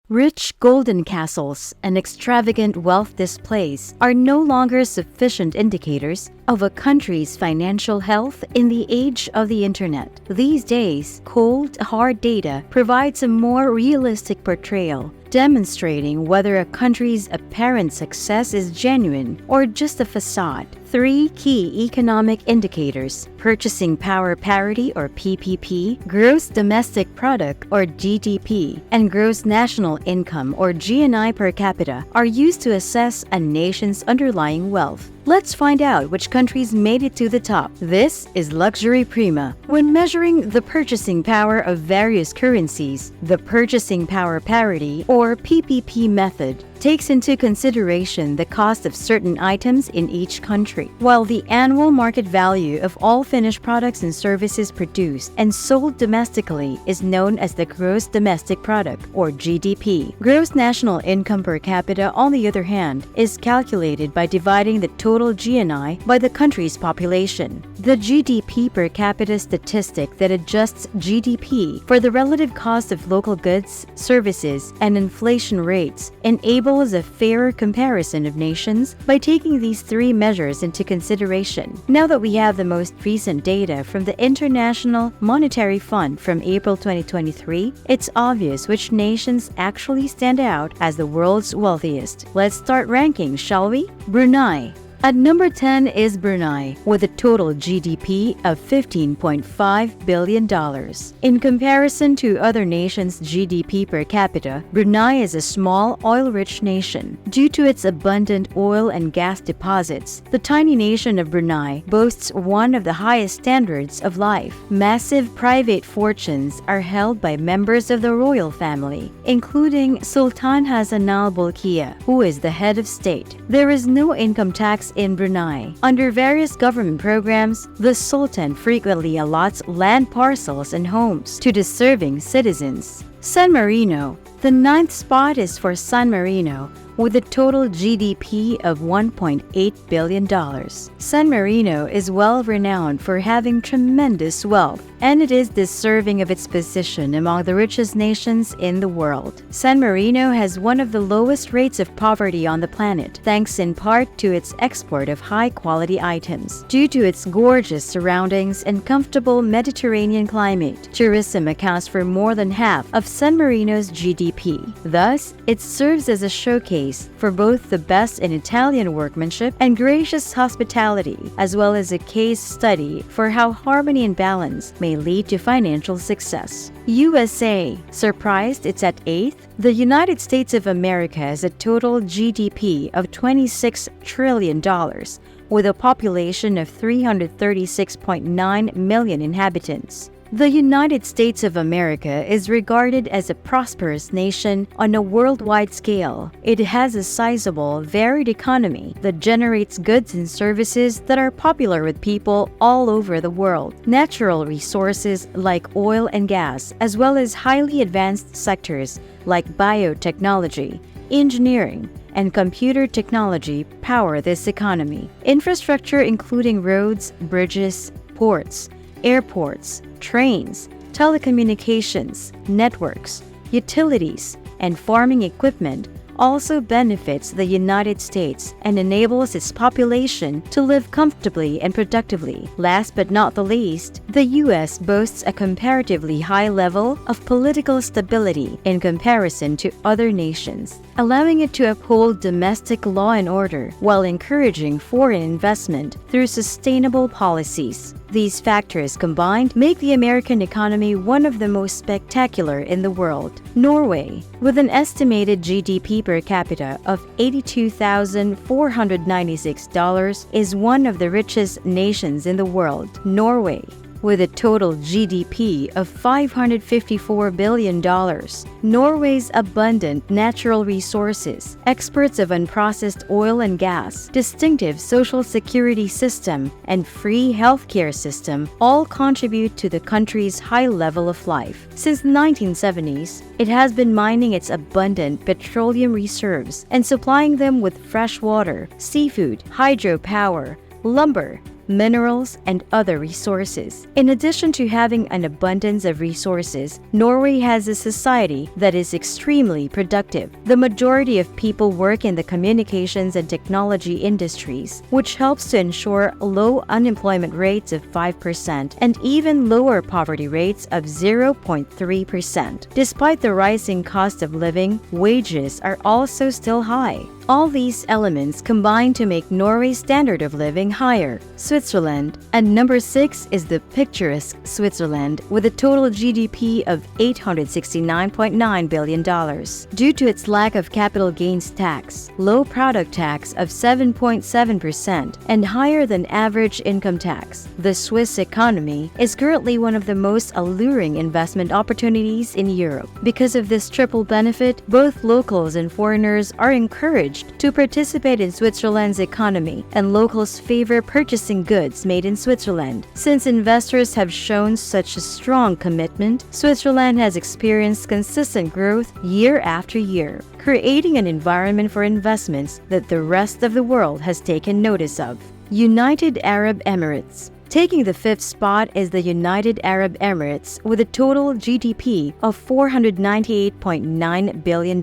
Rich golden castles and extravagant wealth displays are no longer sufficient indicators of a country's financial health in the age of the internet. These days, cold, hard data provides a more realistic portrayal, demonstrating whether a country's apparent success is genuine or just a facade. 3 key economic indicators: purchasing power parity or PPP, gross domestic product or GDP, and gross national income or GNI per capita are used to assess a nation's underlying wealth. Let's find out which countries made it to the top. This is Luxury Prima. When measuring the purchasing power of various currencies, the purchasing power parity or PPP method takes into consideration the cost of certain items in each country, while the annual market value of all finished products and services produced and sold domestically is known as the gross domestic product or GDP. Gross national income per capita, on the other hand, is calculated by dividing the total GNI by the country's population. The GDP per capita statistic that adjusts GDP for the relative cost of local goods, services, and inflation rates enables a fairer comparison of nations by taking these 3 measures into consideration. Now that we have the most recent data from the International Monetary Fund from April 2023, it's obvious which nations actually stand out as the world's wealthiest. Let's start ranking, shall we? Brunei. At number 10 is Brunei, with a total GDP of $15.5 billion. In comparison to other nations' GDP per capita, Brunei is a small, oil-rich nation. Due to its abundant oil and gas deposits, the tiny nation of Brunei boasts one of the highest standards of life. Massive private fortunes are held by members of the royal family, including Sultan Hassan al Bolkiah, who is the head of state. There is no income tax in Brunei. Under various government programs, the Sultan frequently allots land parcels and homes to deserving citizens. San Marino. The 9th spot is for San Marino, with a total GDP of $1.8 billion. San Marino is well renowned for having tremendous wealth, and it is deserving of its position among the richest nations in the world. San Marino has one of the lowest rates of poverty on the planet, thanks in part to its export of high-quality items. Due to its gorgeous surroundings and comfortable Mediterranean climate, tourism accounts for more than half of San Marino's GDP. Thus, it serves as a showcase for both the best in Italian workmanship and gracious hospitality, as well as a case study for how harmony and balance may lead to financial success. USA. Surprised it's at 8th? The United States of America has a total GDP of $26 trillion, with a population of 336.9 million inhabitants. The United States of America is regarded as a prosperous nation on a worldwide scale. It has a sizable, varied economy that generates goods and services that are popular with people all over the world. Natural resources like oil and gas, as well as highly advanced sectors like biotechnology, engineering, and computer technology power this economy. Infrastructure including roads, bridges, ports, airports, trains, telecommunications, networks, utilities, and farming equipment also benefits the United States and enables its population to live comfortably and productively. Last but not the least, the U.S. boasts a comparatively high level of political stability in comparison to other nations, allowing it to uphold domestic law and order while encouraging foreign investment through sustainable policies. These factors combined make the American economy one of the most spectacular in the world. Norway, with an estimated GDP per capita of $82,496, is one of the richest nations in the world. Norway, with a total GDP of $554 billion. Norway's abundant natural resources, exports of unprocessed oil and gas, distinctive social security system, and free healthcare system all contribute to the country's high level of life. Since the 1970s, it has been mining its abundant petroleum reserves and supplying them with fresh water, seafood, hydropower, lumber, minerals, and other resources. In addition to having an abundance of resources, Norway has a society that is extremely productive. The majority of people work in the communications and technology industries, which helps to ensure low unemployment rates of 5% and even lower poverty rates of 0.3%. Despite the rising cost of living, wages are also still high. All these elements combine to make Norway's standard of living higher. Switzerland. And number 6 is the picturesque Switzerland with a total GDP of $869.9 billion. Due to its lack of capital gains tax, low product tax of 7.7%, and higher than average income tax, the Swiss economy is currently one of the most alluring investment opportunities in Europe. Because of this triple benefit, both locals and foreigners are encouraged to participate in Switzerland's economy, and locals favor purchasing goods made in Switzerland. Since investors have shown such a strong commitment, Switzerland has experienced consistent growth year after year, creating an environment for investments that the rest of the world has taken notice of. United Arab Emirates. Taking the 5th spot is the United Arab Emirates with a total GDP of $498.9 billion.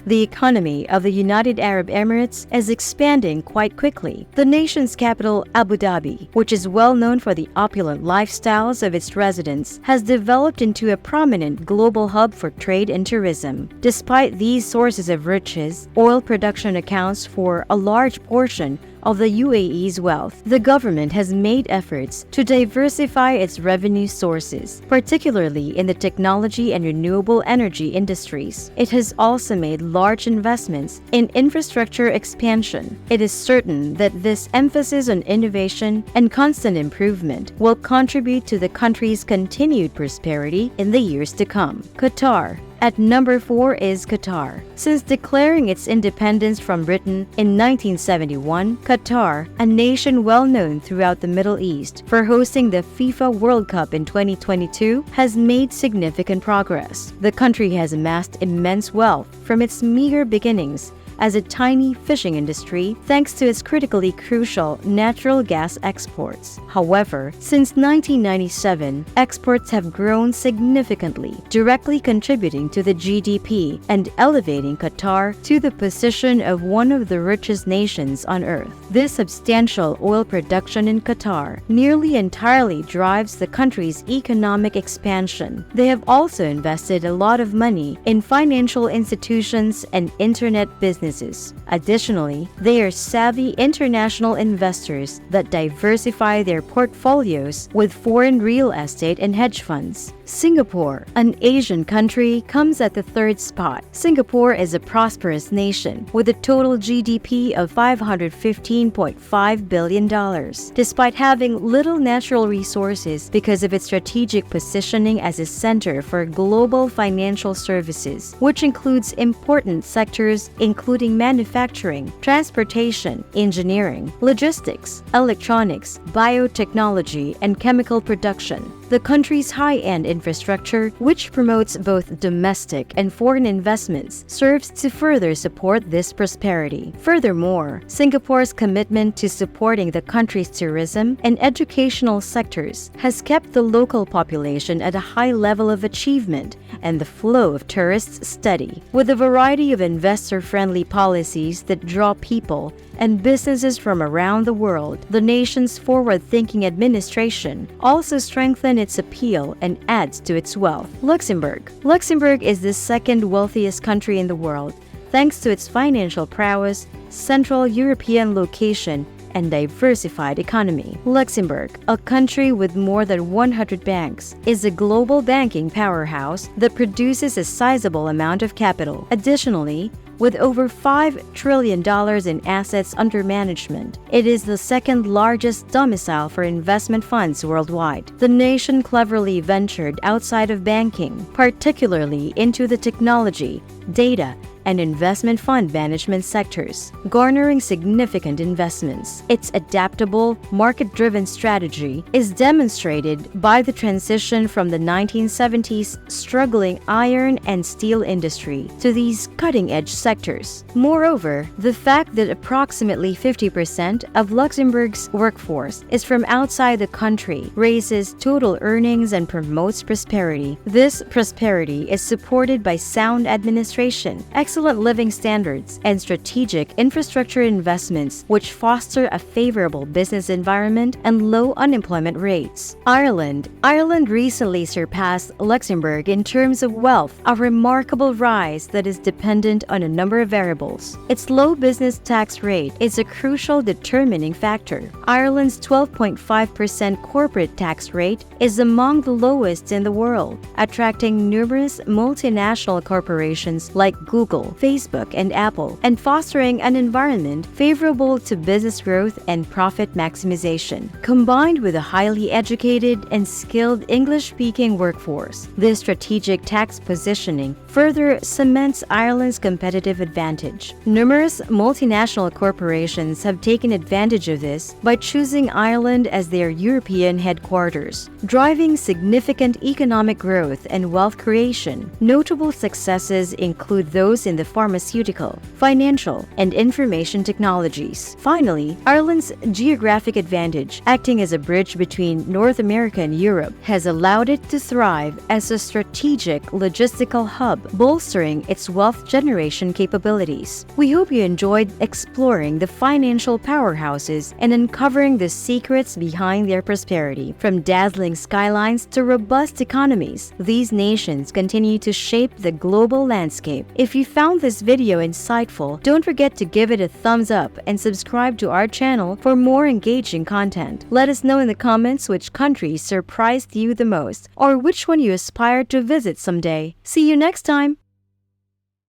The economy of the United Arab Emirates is expanding quite quickly. The nation's capital, Abu Dhabi, which is well known for the opulent lifestyles of its residents, has developed into a prominent global hub for trade and tourism. Despite these sources of riches, oil production accounts for a large portion of the UAE's wealth. The government has made efforts to diversify its revenue sources, particularly in the technology and renewable energy industries. It has also made large investments in infrastructure expansion. It is certain that this emphasis on innovation and constant improvement will contribute to the country's continued prosperity in the years to come. Qatar. At number 4 is Qatar. Since declaring its independence from Britain in 1971, Qatar, a nation well known throughout the Middle East for hosting the FIFA World Cup in 2022, has made significant progress. The country has amassed immense wealth from its meager beginnings as a tiny fishing industry thanks to its critically crucial natural gas exports. However, since 1997, exports have grown significantly, directly contributing to the GDP and elevating Qatar to the position of one of the richest nations on earth. This substantial oil production in Qatar nearly entirely drives the country's economic expansion. They have also invested a lot of money in financial institutions and internet businesses. Additionally, they are savvy international investors that diversify their portfolios with foreign real estate and hedge funds. Singapore, an Asian country, comes at the 3rd spot. Singapore is a prosperous nation with a total GDP of $515.5 billion. Despite having little natural resources because of its strategic positioning as a center for global financial services, which includes important sectors including manufacturing, transportation, engineering, logistics, electronics, biotechnology, and chemical production. The country's high-end infrastructure, which promotes both domestic and foreign investments, serves to further support this prosperity. Furthermore, Singapore's commitment to supporting the country's tourism and educational sectors has kept the local population at a high level of achievement and the flow of tourists steady. With a variety of investor-friendly policies that draw people and businesses from around the world, the nation's forward-thinking administration also strengthens its appeal and adds to its wealth. Luxembourg. Luxembourg is the 2nd wealthiest country in the world, thanks to its financial prowess, Central European location, and diversified economy. Luxembourg, a country with more than 100 banks, is a global banking powerhouse that produces a sizable amount of capital. Additionally, with over $5 trillion in assets under management, it is the 2nd largest domicile for investment funds worldwide. The nation cleverly ventured outside of banking, particularly into the technology, data, and investment fund management sectors, garnering significant investments. Its adaptable, market-driven strategy is demonstrated by the transition from the 1970s struggling iron and steel industry to these cutting-edge sectors. Moreover, the fact that approximately 50% of Luxembourg's workforce is from outside the country raises total earnings and promotes prosperity. This prosperity is supported by sound administration, excellent living standards, and strategic infrastructure investments which foster a favorable business environment and low unemployment rates. Ireland recently surpassed Luxembourg in terms of wealth, a remarkable rise that is dependent on a number of variables. Its low business tax rate is a crucial determining factor. Ireland's 12.5% corporate tax rate is among the lowest in the world, attracting numerous multinational corporations like Google, Facebook, and Apple, and fostering an environment favorable to business growth and profit maximization. Combined with a highly educated and skilled English-speaking workforce, this strategic tax positioning further cements Ireland's competitive advantage. Numerous multinational corporations have taken advantage of this by choosing Ireland as their European headquarters, driving significant economic growth and wealth creation. Notable successes include those in the pharmaceutical, financial, and information technologies. Finally, Ireland's geographic advantage, acting as a bridge between North America and Europe, has allowed it to thrive as a strategic logistical hub, bolstering its wealth generation capabilities. We hope you enjoyed exploring the financial powerhouses and uncovering the secrets behind their prosperity. From dazzling skylines to robust economies, these nations continue to shape the global landscape. If you found this video insightful, don't forget to give it a thumbs up and subscribe to our channel for more engaging content. Let us know in the comments which country surprised you the most, or which one you aspire to visit someday. See you next time!